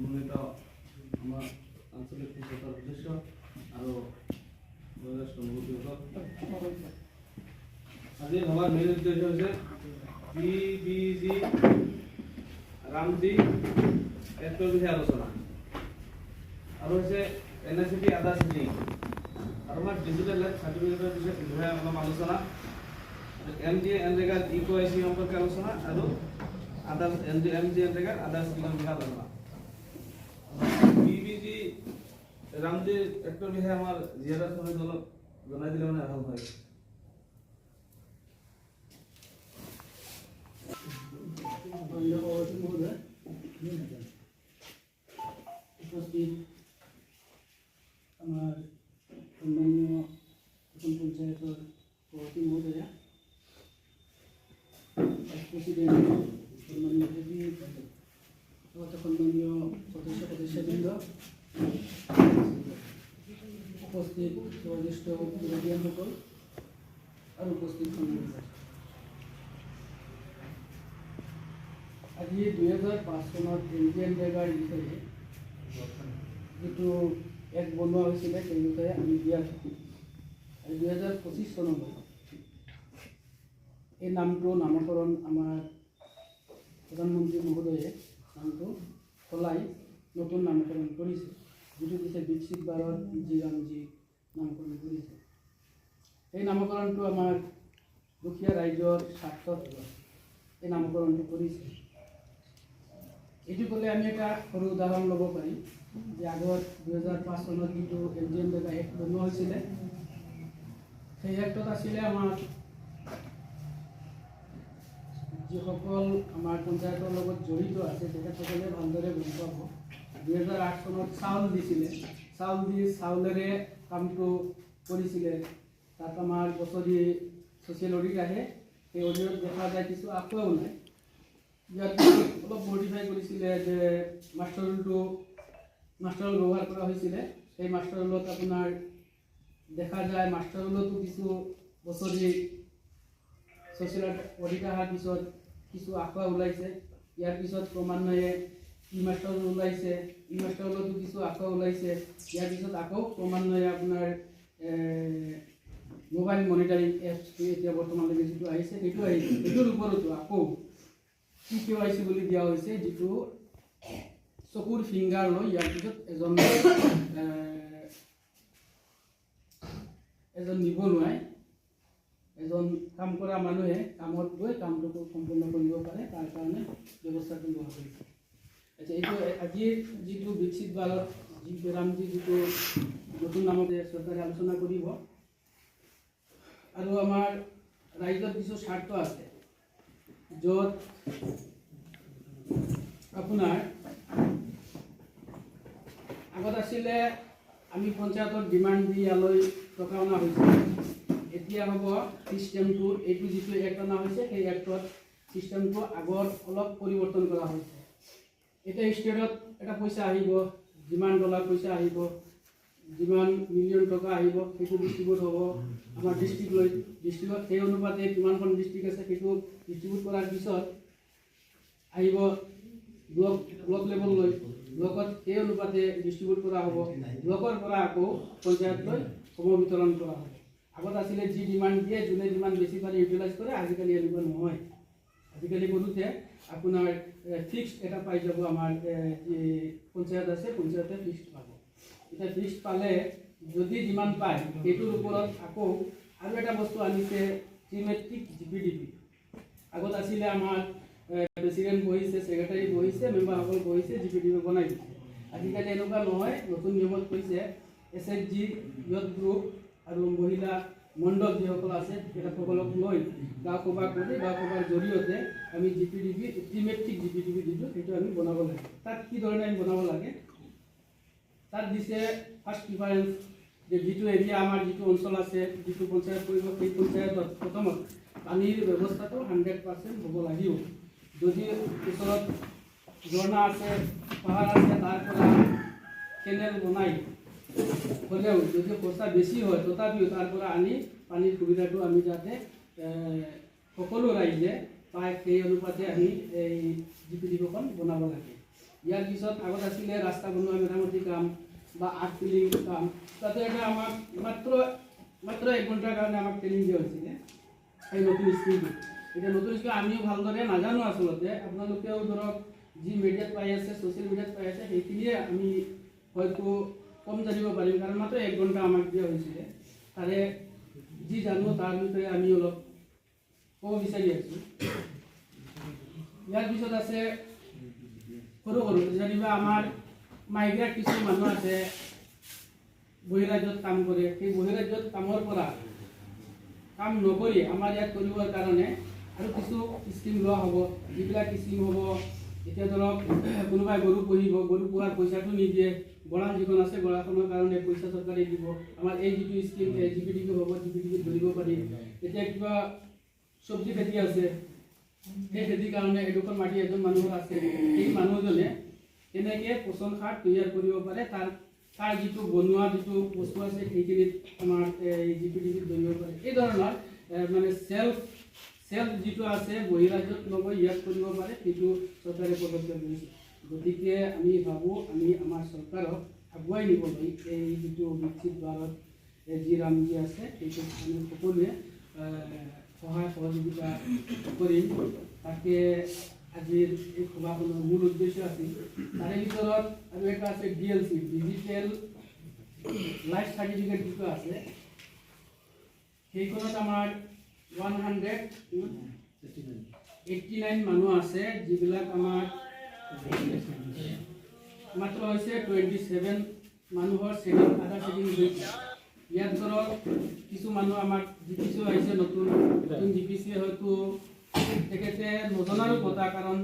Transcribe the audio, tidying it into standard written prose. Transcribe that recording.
মনোনীত আমাৰ আঞ্চলিক কৃষকৰ সদস্য আৰু বয়োজ্যেষ্ঠ মুৰব্বীসকল, আজি সভাৰ মেইন উদ্দেশ্য হৈছে PBG ৰামজী এক্টৰ বিষয়ে আলোচনা আৰু হৈছে NICT আধাৰ চিটি আৰু আমাৰ ডিজিটেল লাইফ চাৰ্টিফিকেটৰ বিষয়ে অলপ আলোচনা, MGA এনৰেগাৰ EKYC সম্পৰ্কে আলোচনা আৰু আধাৰ MGA এনৰেগাৰ আধাৰ স্কিমৰ বিষয়ে আলোচনা। PBG ৰামজী এক্টৰ বিষয়ে আমাৰ জিয়াদাত সহিত অলপ জনাই দিলে মানে ভাল হয়। উপস্থিত আমার সম্মানীয় প্রথম পঞ্চায়েতের সভাপতি মহোদয়া, প্রেসিডেন্ট, সম্মানীয় সম্মানীয় সদস্যবৃন্দ, উপস্থিত বয়োজ্যেষ্ঠ মুরব্বীসকল আর উপস্থিত সম্মানিত, আজি 2005 চনত MGA বিষয়ে যেটো এক বনোৱা হৈছিলে সেই বিষয়ে আমি দিয়া থাকোঁ আৰু 2025 চনলৈ এই নামটো নামকৰণ আমাৰ প্ৰধানমন্ত্ৰী মহোদয়ে নামটো সলাই নতুন নামকৰণ কৰিছে, যিটো দিছে বিকশিত ভাৰত PBG ৰামজী নামকৰণ কৰিছে। এই নামকৰণটো আমাৰ দুখীয়া ৰাইজৰ স্বাৰ্থত এই নামকৰণটো কৰিছে। এইটো ক'লে আমি এটা সৰু উদাহৰণ ল'ব পাৰিম যে আগত 2005 চনত যিটো MGA এক্ট বনোৱা হৈছিলে সেই এক্টত আছিলে আমাৰ যিসকল আমাৰ পঞ্চায়তৰ লগত জড়িত আছে তেখেতসকলে ভালদৰে গম পাব। 2008 চনত চাউল দিছিলে, চাউলেৰে কামটো কৰিছিলে। তাত আমাৰ বছৰি ছ'চিয়েল অডিট আহে, সেই অডিটত দেখা যায় কিছু আঁকোৱা ওলায়। ইয়াত অলপ মডিফাই কৰিছিলে যে মাষ্টাৰ ৰোল ব্যৱহাৰ কৰা হৈছিলে। সেই মাষ্টাৰ ৰোলত আপোনাৰ দেখা যায় মাষ্টাৰ ৰোলতো কিছু বছৰি ছ'চিয়েল অডিট অহাৰ পিছত কিছু আঁকোৱা ওলাইছে। ইয়াৰ পিছত ক্ৰমান্বয়ে মাষ্টাৰ ৰোল ওলাইছে, মাষ্টাৰ ৰোলতো কিছু আঁকোৱা ওলাইছে। ইয়াৰ পিছত আকৌ ক্ৰমান্বয়ে আপোনাৰ মোবাইল মনিটাৰিং এপছটো এতিয়া বৰ্তমানলৈকে যিটো আহিছে সেইটো আহিছে। সেইটোৰ ওপৰতো আকৌ EKYC বুলি দিয়া হৈছে, যিটো চকুৰ ফিংগাৰ লৈ ইয়াৰ পিছত এজন নিবনুৱাই এজন কাম কৰা মানুহে কামত গৈ কামটো সম্পূৰ্ণ কৰিব পাৰে, তাৰ কাৰণে ব্যৱস্থাটো লোৱা হৈছে। আচ্ছা, এইটো আজিৰ যিটো বিকশিত ভাৰত ৰামজী যিটো নতুন নামতে চৰকাৰে আলোচনা কৰিব আৰু আমাৰ ৰাইজৰ কিছু স্বাৰ্থ আছে, য'ত আপোনাৰ আগত আছিলে আমি পঞ্চায়তৰ ডিমাণ্ড দি ইয়ালৈ টকা অনা হৈছিল। এতিয়া হ'ব চিষ্টেমটো, এইটো যিটো এক্ট অনা হৈছে সেই এক্টত চিষ্টেমটো আগত অলপ পৰিৱৰ্তন কৰা হৈছে। এতিয়া ষ্টেটত এটা পইচা আহিব, যিমান ডলাৰ পইচা আহিব, যিমান মিলিয়ন টকা আহিব সেইটো ডিষ্ট্ৰিবিউট হ'ব আমাৰ ডিষ্ট্ৰিক্টত সেই অনুপাতে কিমানখন ডিষ্ট্ৰিক্ট আছে সেইটো ডিষ্ট্ৰিবিউট কৰাৰ পিছত আহিব ব্লক লেভেললৈ, ব্লকত সেই অনুপাতে ডিষ্ট্ৰিবিউট কৰা হ'ব, ব্লকৰ পৰা আকৌ পঞ্চায়তলৈ বিতৰণ কৰা হ'ব। আগত আছিলে যি ডিমাণ্ড দিয়ে যোনে যিমান বেছি পাৰি ইউটিলাইজ কৰে, আজিকালি এনেকুৱা নহয়। আজিকালি কৰোঁতে আপোনাৰ ফিক্সড এটা পাই যাব, আমাৰ যি পঞ্চায়ত আছে পঞ্চায়তে ফিক্সড পাব। এতিয়া ফিক্সড পালে যদি যিমান পায় সেইটোৰ ওপৰত আকৌ আৰু এটা বস্তু আনিছে ত্ৰিমেট্ৰিক GPDP। আগত আছিলে আমাৰ প্ৰেচিডেণ্ট বহিছে, ছেক্ৰেটাৰী বহিছে, মেম্বাৰসকল বহিছে, GPDP বনাই দিছে। আজিকালি এনেকুৱা নহয়, নতুন নিয়মত কৈছে SHG ইয়থ গ্ৰুপ আৰু মহিলা মণ্ডল যিসকল আছে তেখেতসকলক লৈ গাঁও সভা কৰি গাঁও সভাৰ জৰিয়তে আমি GPDP ত্ৰিমেট্ৰিক GPDP যিটো সেইটো আমি বনাব লাগে। তাত কি ধৰণে আমি বনাব লাগে, তাত দিছে ফাৰ্ষ্ট প্ৰিফাৰেঞ্চ যে যিটো এৰিয়া আমাৰ যিটো অঞ্চল আছে, যিটো পঞ্চায়ত কৰিব সেই পঞ্চায়তত প্ৰথমত পানীৰ ব্যৱস্থাটো 100% হ'ব লাগিব। যদি ওচৰত ঝৰ্ণা আছে, পাহাৰ আছে, তাৰ পৰা কেনেল বনাই হ'লেও যদি খৰচা বেছি হয় তথাপিও তাৰ পৰা আনি পানীৰ সুবিধাটো আমি যাতে সকলো ৰাইজে পায় সেই অনুপাতে আমি এই GPDP খন বনাব লাগে। ইয়াৰ পিছত আগত আছিলে ৰাস্তা বনোৱা মেৰামতি কাম বা আৰ্ট ফিলিং কাম, তাতে এটা আমাক মাত্ৰ 1 ঘণ্টাৰ কাৰণে আমাক ট্ৰেইনিং দিয়া হৈছিলে এই নতুন স্কিমটো। এতিয়া নতুন স্কিম আমিও ভালদৰে নাজানো আচলতে, আপোনালোকেও ধৰক যি মিডিয়াত পাই আছে, ছ'চিয়েল মিডিয়াত পাই আছে, সেইখিনিয়ে আমি হয়তো কম জানিব পাৰিম, কাৰণ মাত্ৰ 1 ঘণ্টা আমাক দিয়া হৈছিলে। তাৰে যি জানো তাৰ বিষয়ে আমি অলপ ক'ব বিচাৰি আছোঁ। ইয়াৰ পিছত আছে সৰু যেনিবা আমাৰ মাইগ্ৰেট কিছু মানুহ আছে বহিৰাজ্যত কাম কৰে, সেই বহিৰাজ্যত কামৰ পৰা কাম নকৰি আমাৰ ইয়াত কৰিবৰ কাৰণে আৰু কিছু স্কিম লোৱা হ'ব। যিবিলাক স্কিম হ'ব, এতিয়া ধৰক কোনোবাই গৰু পুহিব, গৰু পোহাৰ পইচাটো নিদিয়ে, গঁৰাল যিখন আছে গঁৰালখনৰ কাৰণে পইচা চৰকাৰে দিব। আমাৰ এই যিটো স্কিম জিপিডিপি হ'ব, জিপিডিপিত ধৰিব পাৰি। এতিয়া কিবা চব্জি খেতি আছে, সেই খেতিৰ কাৰণে এডোখৰ মাটি এজন মানুহৰ আছে, সেই মানুহজনে কেনেকৈ পচন সাৰ তৈয়াৰ কৰিব পাৰে, তাৰ যিটো বনোৱা যিটো বস্তু আছে সেইখিনিত আমাৰ এই জিপিডিপিত ধৰিব পাৰে। এই ধৰণৰ মানে চেল্ফ যিটো আছে বহিৰাজ্যত নগৈ ইয়াত কৰিব পাৰে, সেইটো চৰকাৰে পদক্ষেপ লৈছে। গতিকে আমি ভাবোঁ আমি আমাৰ চৰকাৰক আগুৱাই নিবলৈ এই যিটো বিকশিত ভাৰত যি ৰামজী আছে সেইটো আমি সকলোৱে সহায় সহযোগিতা কৰিম। তাকে আজিৰ এই সভাখনৰ মূল উদ্দেশ্য আছিল। তাৰে ভিতৰত আৰু এটা আছে DLC ডিজিটেল লাইফ চাৰ্টিফিকেট যিটো আছে, সেইখনত আমাৰ 189 মানুহ আছে, যিবিলাক আমাৰ মাত্ৰ হৈছে 27 মানুহৰ চেডিং আধাৰ চেডিং হৈছে। ইয়াত ধৰক কিছু মানুহ আমাৰ জিপিচি আহিছে, নতুন জিপিচি হয়তো তেখেতে নজনাৰো কথা, কাৰণ